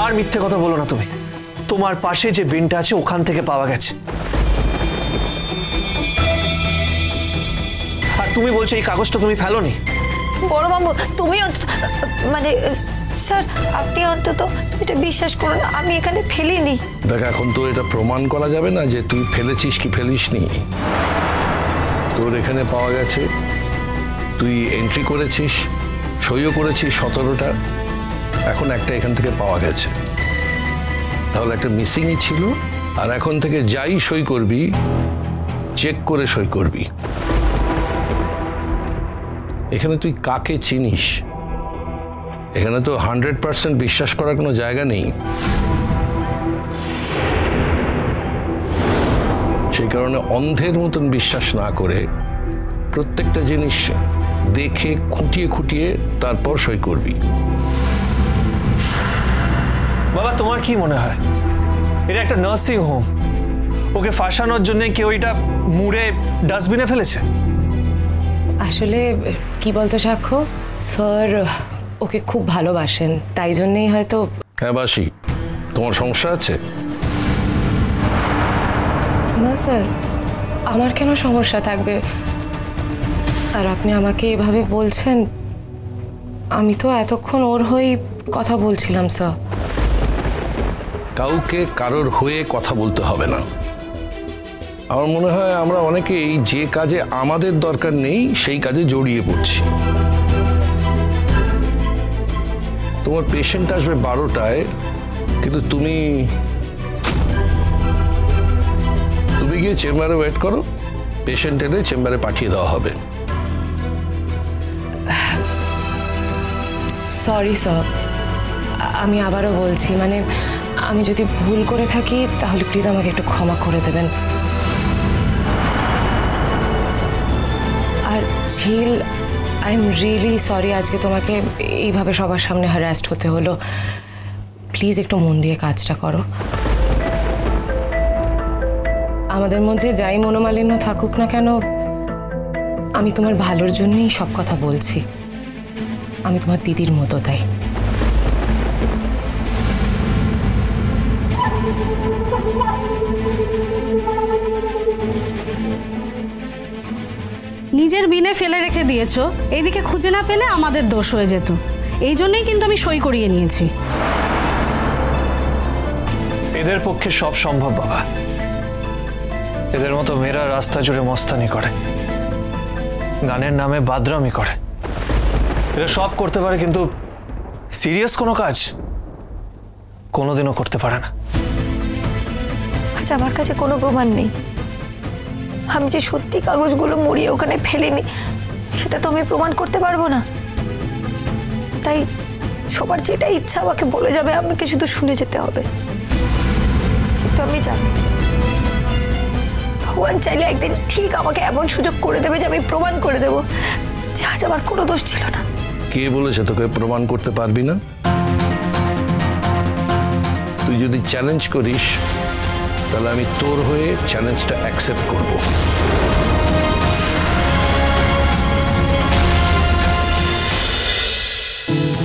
আর মিথ্যে কথা বলো না তুমি। তোমার পাশে যে বিনটা আছে ওখান থেকে পাওয়া গেছে। আর তুমি বলছো এই কাগজটা তুমি ফেলোনি? বড়বাবু তুমি মানে স্যার আপনি অন্তত এটা বিশ্বাস করুন, আমি এখানে ফেলিনি। দেখ, এখন তো এটা প্রমাণ করা যাবে না যে তুই ফেলেছিস কি ফেলিসনি। তোর এখানে পাওয়া গেছে, তুই এন্ট্রি করেছিস, সইও করেছিস 17টা, এখন একটা এখান থেকে পাওয়া গেছে, তাহলে একটা মিসিংই ছিল। আর এখন থেকে যাই সই করবি চেক করে সই করবি। এখানে তুই কাকে চিনিস? এখানে তো 100% বিশ্বাস করার কোনো জায়গা নেই। সেই কারণে অন্ধের মতন বিশ্বাস না করে প্রত্যেকটা জিনিস দেখে খুঁটিয়ে খুঁটিয়ে তারপর সই করবি। বাবা তোমার কি মনে হয় এটা একটা নার্সিং হোম? ওকে ফাঁসানোর জন্য কেউ এটা মুড়ে ডাস্টবিনে ফেলেছে? আসলে কি বলতো সাক্ষ্য, স্যার ওকে খুব ভালোবাসেন, তাই জন্যই হয়তো। হ্যাঁ বাসি, তোমার সমস্যা আছে? না স্যার, আমার কেন সমস্যা থাকবে? আর আপনি আমাকে এভাবে বলছেন, আমি তো এতক্ষণ ওর হয়েই কথা বলছিলাম স্যার। কাউকে কারোর হয়ে কথা বলতে হবে না। আমার মনে হয় আমরা অনেকেই যে কাজে আমাদের দরকার নেই সেই কাজে জড়িয়ে পড়ছি। তোমার পেশেন্ট আসবে 12টায়, কিন্তু তুমি গিয়ে চেম্বারে ওয়েট করো, পেশেন্ট এলে চেম্বারে পাঠিয়ে দেওয়া হবে। সরি স্যার, আমি আবারও বলছি, মানে আমি যদি ভুল করে থাকি তাহলে প্লিজ আমাকে একটু ক্ষমা করে দেবেন। আর ঝিল, আই এম রিয়েলি সরি আজকে তোমাকে এইভাবে সবার সামনে হ্যারাস্ট হতে হলো। প্লিজ একটু মন দিয়ে কাজটা করো। আমাদের মধ্যে যাই মনোমালিন্য থাকুক না কেন, আমি তোমার ভালোর জন্যই সব কথা বলছি। আমি তোমার দিদির মতো, তাই। নিজের বিনে ফেলে রেখে দিয়েছো, এইদিকে খুঁজে না পেলে আমাদের দোষ হয়ে যেত। এই জন্যই কিন্তু আমি সই করিয়ে নিয়েছি। এদের পক্ষে সব সম্ভব বাবা। এদের মতো মেয়েরা রাস্তা জুড়ে মস্তানি করে, গানের নামে বাদরামি করে। এরা সব করতে পারে, কিন্তু সিরিয়াস কোনো কাজ কোনোদিনও করতে পারে না। আজ আমার কাছে কোনো প্রমাণ নেই। আমি যে সত্যি কাগজগুলো মুড়িয়ে ওখানে ফেলিনি সেটা তো আমি প্রমাণ করতে পারবো না। তাই সবার যেটা ইচ্ছা আমাকে বলে যাবে, আমাকে শুধু শুনে যেতে হবে। কিন্তু আমি জানি ভগবান চাইলে একদিন ঠিক আমাকে এমন সুযোগ করে দেবে যে আমি প্রমাণ করে দেব যে আজ আমার কোনো দোষ ছিল না। কে বলেছে তোকে প্রমাণ করতে পারবি না? তুই যদি চ্যালেঞ্জ করিস তাহলে আমি তোর হয়ে চ্যালেঞ্জটা অ্যাকসেপ্ট করব।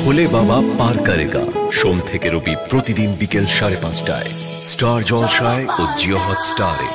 ভোলে বাবা পার করেগা, সোম থেকে রবি প্রতিদিন বিকেল 5:30টায় স্টার জলসায় ও জিও হটস্টারে।